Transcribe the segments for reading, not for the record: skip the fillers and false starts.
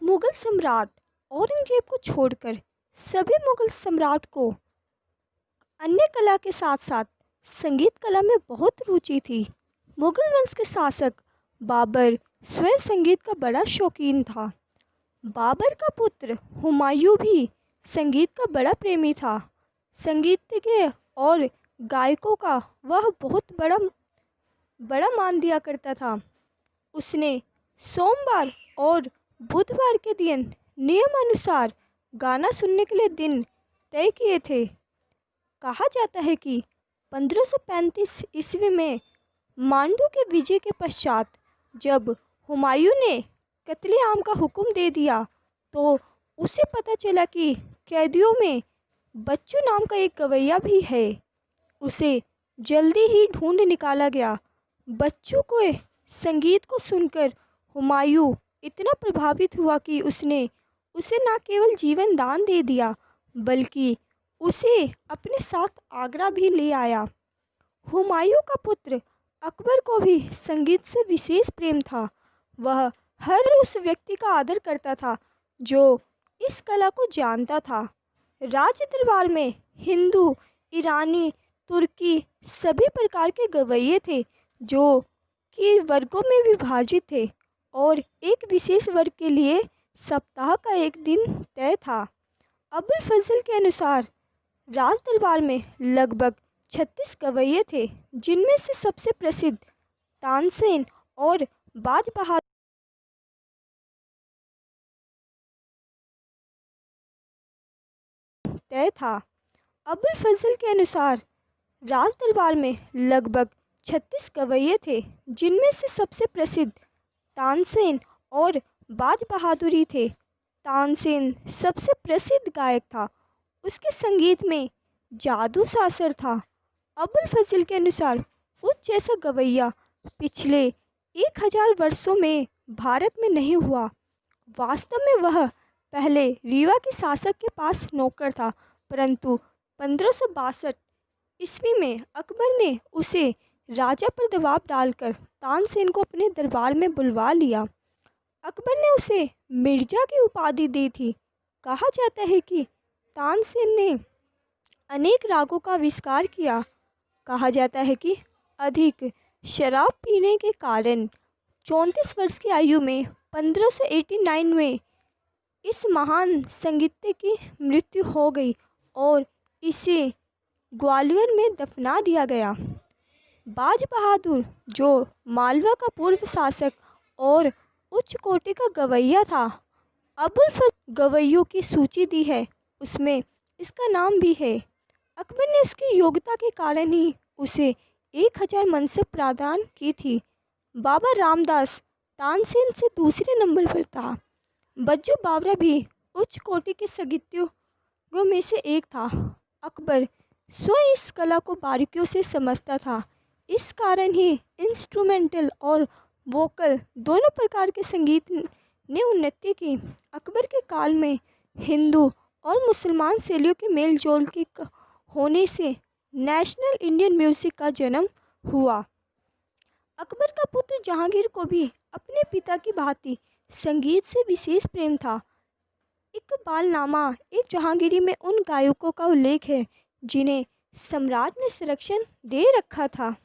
मुगल सम्राट औरंगजेब को छोड़कर सभी मुगल सम्राट को अन्य कला के साथ साथ संगीत कला में बहुत रुचि थी। मुगल वंश के शासक बाबर स्वयं संगीत का बड़ा शौकीन था। बाबर का पुत्र हुमायूं भी संगीत का बड़ा प्रेमी था। संगीतज्ञ और गायकों का वह बहुत बड़ा बड़ा मान दिया करता था। उसने सोमवार और बुधवार के दिन नियम अनुसार गाना सुनने के लिए दिन तय किए थे। कहा जाता है कि 1535 ईस्वी में मांडू के विजय के पश्चात जब हुमायूं ने कत्लेआम का हुक्म दे दिया तो उसे पता चला कि कैदियों में बच्चू नाम का एक गवैया भी है। उसे जल्दी ही ढूंढ निकाला गया। बच्चू को संगीत को सुनकर हुमायूं इतना प्रभावित हुआ कि उसने उसे न केवल जीवन दान दे दिया बल्कि उसे अपने साथ आगरा भी ले आया। हुमायूं का पुत्र अकबर को भी संगीत से विशेष प्रेम था। वह हर उस व्यक्ति का आदर करता था जो इस कला को जानता था। राज दरबार में हिंदू, ईरानी, तुर्की सभी प्रकार के गवैये थे जो कि वर्गों में विभाजित थे और एक विशेष वर्ग के लिए सप्ताह का एक दिन तय था। अबुल फजल के अनुसार राज दरबार में लगभग 36 गवैये थे, जिनमें से सबसे प्रसिद्ध तानसेन और बाज बहादुर तय था। अबुल फजल के अनुसार राज दरबार में लगभग 36 गवैये थे, जिनमें से सबसे प्रसिद्ध तानसेन और बाज बहादुरी थे। तानसेन सबसे प्रसिद्ध गायक था। उसके संगीत में जादू सा असर था। अबुल फजल के अनुसार उस जैसा गवैया पिछले 1000 वर्षों में भारत में नहीं हुआ। वास्तव में वह पहले रीवा के शासक के पास नौकर था, परंतु 1562 ईस्वी में अकबर ने उसे राजा पर दबाव डालकर तानसेन को अपने दरबार में बुलवा लिया। अकबर ने उसे मिर्जा की उपाधि दी थी। कहा जाता है कि तानसेन ने अनेक रागों का आविष्कार किया। कहा जाता है कि अधिक शराब पीने के कारण 34 वर्ष की आयु में 1589 में इस महान संगीतज्ञ की मृत्यु हो गई और इसे ग्वालियर में दफना दिया गया। बाज बहादुर जो मालवा का पूर्व शासक और उच्च कोटि का गवैया था, अबुल फजल गवैयों की सूची दी है, उसमें इसका नाम भी है। अकबर ने उसकी योग्यता के कारण ही उसे 1000 मनसब प्रदान की थी। बाबा रामदास तानसेन से दूसरे नंबर पर था। बज्जू बावरा भी उच्च कोटि के संगीतज्ञों में से एक था। अकबर स्वयं इस कला को बारीकियों से समझता था। इस कारण ही इंस्ट्रूमेंटल और वोकल दोनों प्रकार के संगीत ने उन्नति की। अकबर के काल में हिंदू और मुसलमान शैलियों के मेल जोल के होने से नेशनल इंडियन म्यूजिक का जन्म हुआ। अकबर का पुत्र जहांगीर को भी अपने पिता की भांति संगीत से विशेष प्रेम था। इकबालनामा एक जहांगीरी में उन गायकों का उल्लेख है जिन्हें सम्राट ने संरक्षण दे रखा था।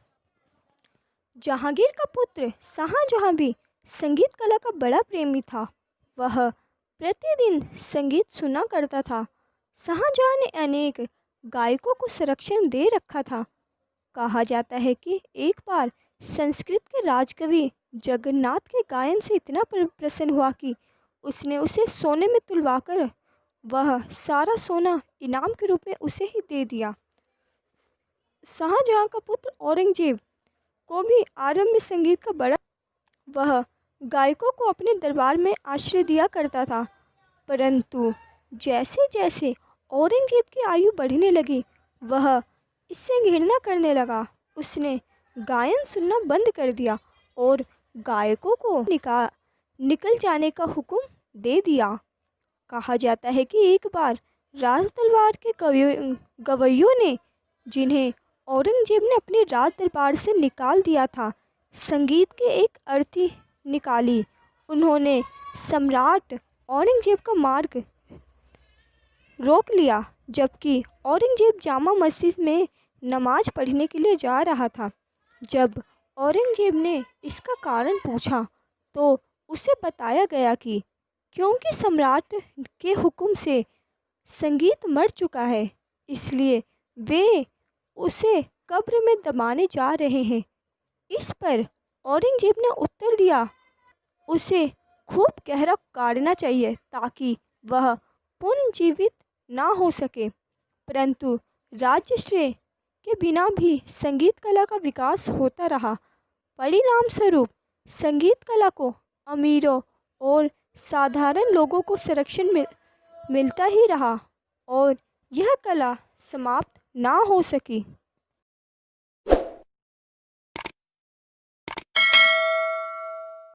जहांगीर का पुत्र शाहजहां भी संगीत कला का बड़ा प्रेमी था। वह प्रतिदिन संगीत सुना करता था। शाहजहां ने अनेक गायकों को संरक्षण दे रखा था। कहा जाता है कि एक बार संस्कृत के राजकवि जगन्नाथ के गायन से इतना प्रसन्न हुआ कि उसने उसे सोने में तुलवाकर वह सारा सोना इनाम के रूप में उसे ही दे दिया। शाहजहां का पुत्र औरंगजेब को भी आरंभ में संगीत का बड़ा वह गायकों को अपने दरबार में आश्रय दिया करता था, परंतु जैसे जैसे औरंगजेब की आयु बढ़ने लगी वह इससे घृणा करने लगा। उसने गायन सुनना बंद कर दिया और गायकों को निकल जाने का हुक्म दे दिया। कहा जाता है कि एक बार राज दरबार के गवैयों ने, जिन्हें औरंगजेब ने अपने राज दरबार से निकाल दिया था, संगीत के एक अर्थी निकाली। उन्होंने सम्राट औरंगजेब का मार्ग रोक लिया, जबकि औरंगजेब जामा मस्जिद में नमाज पढ़ने के लिए जा रहा था। जब औरंगजेब ने इसका कारण पूछा तो उसे बताया गया कि क्योंकि सम्राट के हुक्म से संगीत मर चुका है, इसलिए वे उसे कब्र में दबाने जा रहे हैं। इस पर औरंगजेब ने उत्तर दिया, उसे खूब गहरा काटना चाहिए ताकि वह पुनर्जीवित ना हो सके। परंतु राज्यश्रेय के बिना भी संगीत कला का विकास होता रहा। परिणाम स्वरूप संगीत कला को अमीरों और साधारण लोगों को संरक्षण मिलता ही रहा और यह कला समाप्त ना हो सकी।